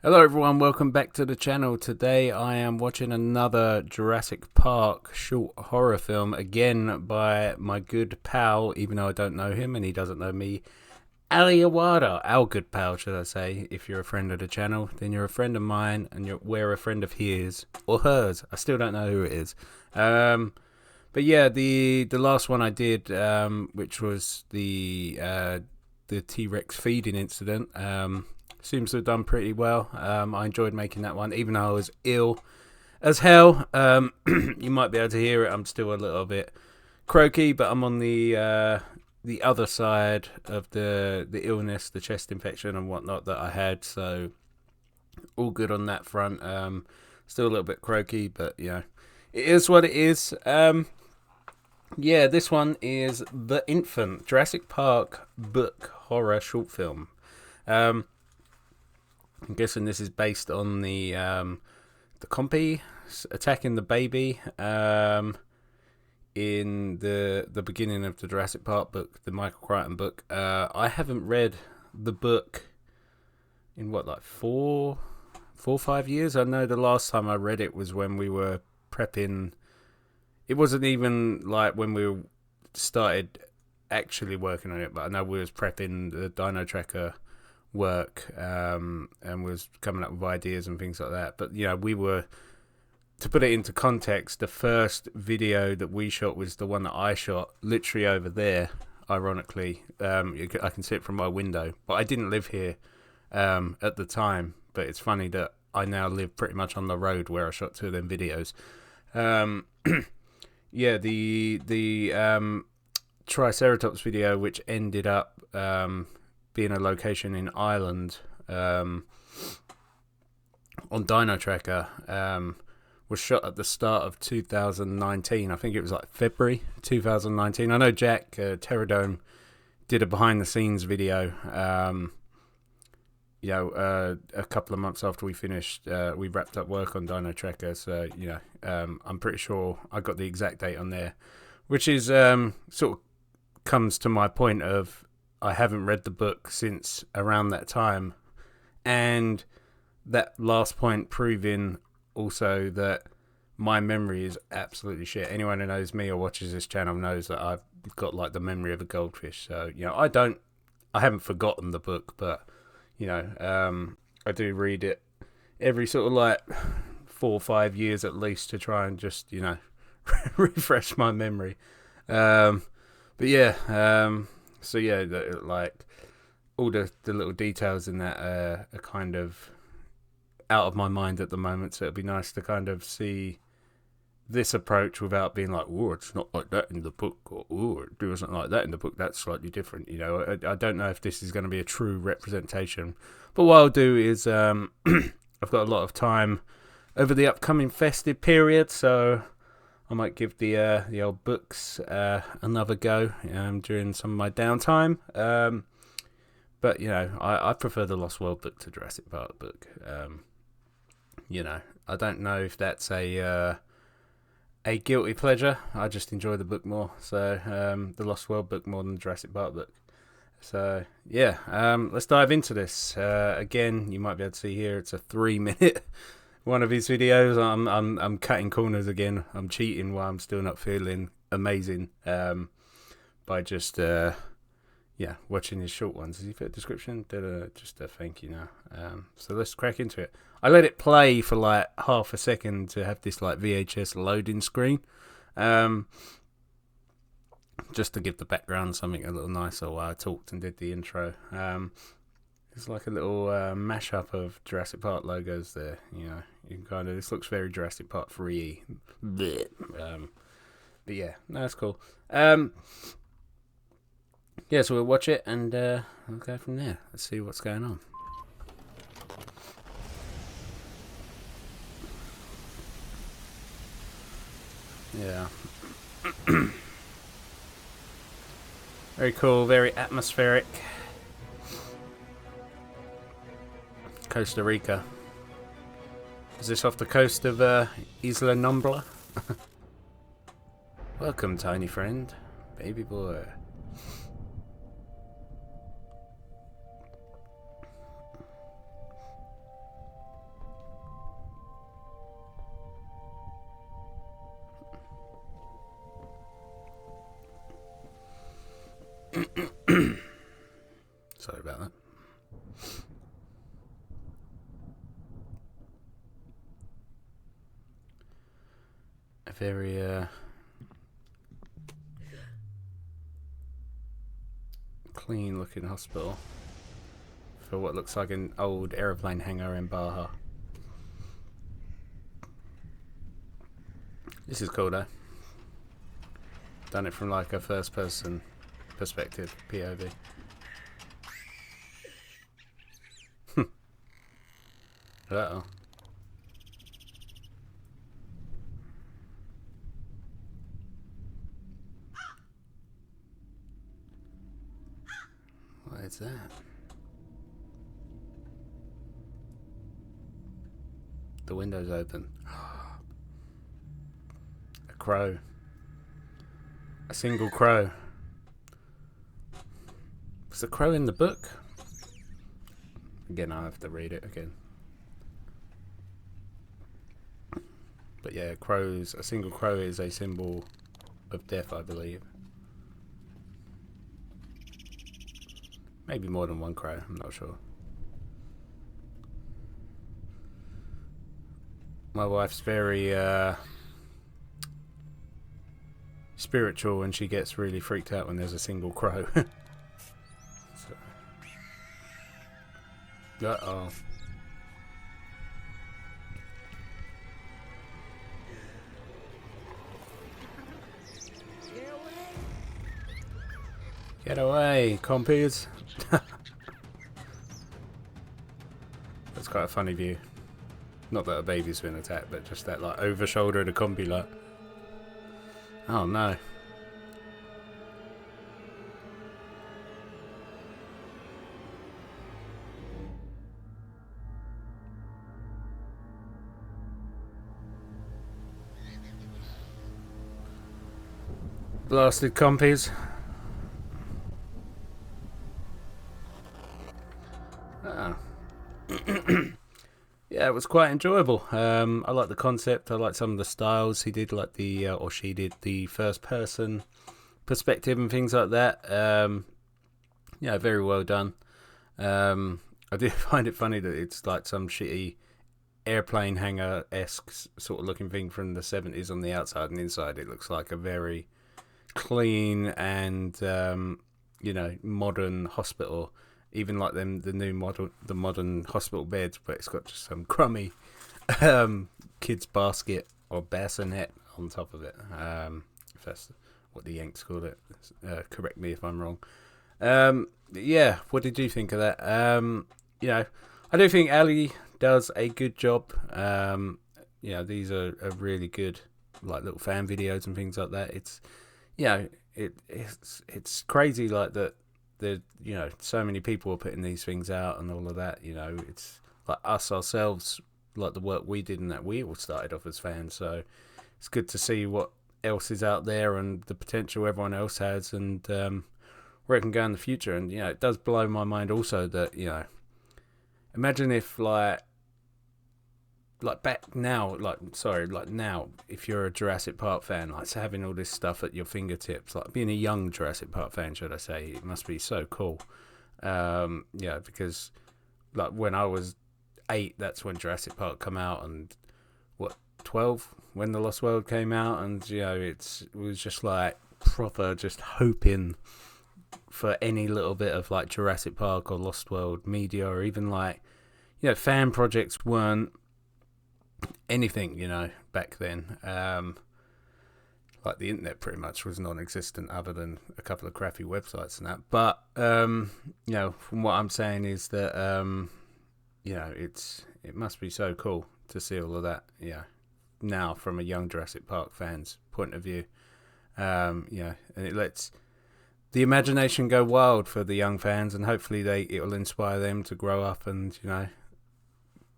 Hello everyone, welcome back to the channel. Today I am watching another Jurassic Park short horror film, again by my good pal, even though I don't know him and he doesn't know me, Ali Awada. Our good pal, should I say. If you're a friend of the channel, then you're a friend of mine and we're a friend of his or hers. I still don't know who it is. But yeah, the last one I did, which was the T-Rex feeding incident, seems to have done pretty well. I enjoyed making that one, even though I was ill as hell. You might be able to hear it. I'm still a little bit croaky, but I'm on the other side of the illness, the chest infection and whatnot that I had. So all good on that front. Still a little bit croaky, but you know, it is what it is. Yeah, this one is The Infant, Jurassic Park book horror short film. I'm guessing this is based on the compy attacking the baby in the beginning of the Jurassic Park book, the Michael Crichton book. I haven't read the book in like 4 or 5 years. I know the last time I read it was when we were prepping. It wasn't even like when we started actually working on it, but I know we was prepping the Dino Tracker work and was coming up with ideas and things like that. But you know, we were, to put it into context, the first video that we shot was the one that I shot literally over there, ironically. I can see it from my window, but I didn't live here at the time. But it's funny that I now live pretty much on the road where I shot two of them videos. Yeah, the Triceratops video, which ended up being a location in Ireland on Dino Tracker, was shot at the start of 2019. I think it was like February 2019. I know Jack Terradome did a behind the scenes video a couple of months after we finished. We wrapped up work on Dino Tracker, so I'm pretty sure I got the exact date on there, which is sort of comes to my point of I haven't read the book since around that time, and that last point proving also that my memory is absolutely shit. Anyone who knows me or watches this channel knows that I've got like the memory of a goldfish. So I haven't forgotten the book, but I do read it every sort of like 4 or 5 years at least to try and just refresh my memory. But yeah. So yeah, like all the little details in that are kind of out of my mind at the moment. So it'd be nice to kind of see this approach without being like, oh, it's not like that in the book, or oh, it wasn't like that in the book. That's slightly different. I don't know if this is going to be a true representation. But what I'll do is I've got a lot of time over the upcoming festive period, so I might give the old books another go during some of my downtime. But I prefer the Lost World book to Jurassic Park book. I don't know if that's a guilty pleasure. I just enjoy the book more. So the Lost World book more than the Jurassic Park book. So yeah, let's dive into this. Again, you might be able to see here it's a 3-minute. One of his videos. I'm cutting corners again. I'm cheating while I'm still not feeling amazing by just watching his short ones. Does he fit a description? Just a thank you now. So let's crack into it. I let it play for like half a second to have this like VHS loading screen, just to give the background something a little nicer while I talked and did the intro. It's like a little mashup of Jurassic Park logos there. You can kind of, this looks very Jurassic Park 3E. But yeah, no, that's cool. Yeah, so we'll watch it and we'll go from there. Let's see what's going on. Yeah. Very cool, very atmospheric. Costa Rica. Is this off the coast of Isla Nombla? Welcome, tiny friend. Baby boy. a very clean looking hospital for what looks like an old aeroplane hangar in Baja. This is cool though. Done it from like a first person perspective, POV. Uh-oh. What is that? The window's open. A crow. A single crow. Was the crow in the book? Again, I have to read it again. But yeah, crows. A single crow is a symbol of death, I believe. Maybe more than one crow, I'm not sure. My wife's very spiritual and she gets really freaked out when there's a single crow. So. Uh-oh. Get away, compies. That's quite a funny view. Not that a baby's been attacked, but just that like over shoulder of the compy like. Oh no. Blasted compies. Yeah, it was quite enjoyable. I like the concept. I like some of the styles he did, like the or she did the first person perspective and things like that. Yeah, very well done. I do find it funny that it's like some shitty airplane hangar-esque sort of looking thing from the 70s on the outside, and inside it looks like a very clean and modern hospital. Even like the new modern hospital beds, but it's got just some crummy kids basket or bassinet on top of it. If that's what the Yanks call it. Correct me if I'm wrong. Yeah, what did you think of that? I do think Ali does a good job. These are really good, like little fan videos and things like that. It's, it's crazy like that. So many people are putting these things out and all of that. It's like us ourselves, like the work we did and that we all started off as fans. So it's good to see what else is out there and the potential everyone else has and where it can go in the future. And it does blow my mind also that imagine if like now, if you're a Jurassic Park fan, like so having all this stuff at your fingertips, like being a young Jurassic Park fan, should I say, it must be so cool. Because like when I was 8, that's when Jurassic Park come out, and 12 when The Lost World came out, and it was just like proper just hoping for any little bit of like Jurassic Park or Lost World media, or even like fan projects weren't anything back then. Like the internet pretty much was non-existent other than a couple of crappy websites and that, but from what I'm saying is that it must be so cool to see all of that now from a young Jurassic Park fan's point of view. And it lets the imagination go wild for the young fans, and hopefully it will inspire them to grow up and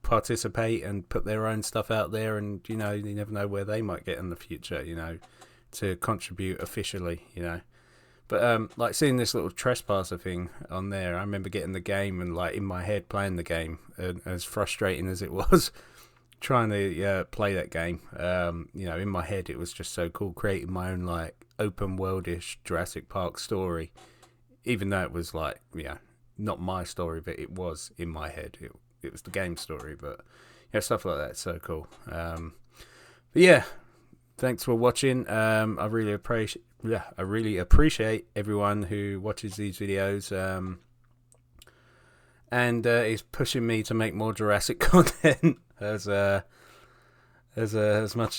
participate and put their own stuff out there, and you never know where they might get in the future to contribute officially. But like seeing this little trespasser thing on there, I remember getting the game and like in my head playing the game, and as frustrating as it was trying to play that game, in my head it was just so cool creating my own like open worldish Jurassic Park story, even though it was like not my story, but it was in my head. It was the game story, but stuff like that. It's so cool. But yeah, thanks for watching. I really appreciate everyone who watches these videos. And it's pushing me to make more Jurassic content as much as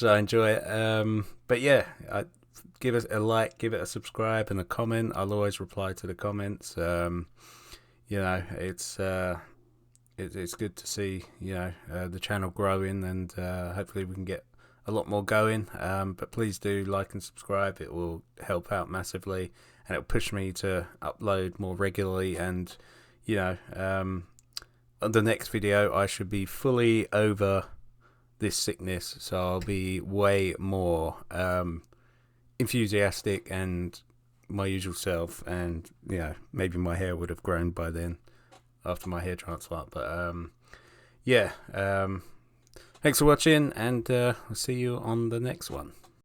I enjoy it. But yeah, give us a like, give it a subscribe, and a comment. I'll always reply to the comments. It's good to see the channel growing, and hopefully we can get a lot more going. But please do like and subscribe. It will help out massively, and it'll push me to upload more regularly. And on the next video I should be fully over this sickness, so I'll be way more enthusiastic and my usual self, and maybe my hair would have grown by then after my hair transplant. But thanks for watching, and I'll see you on the next one.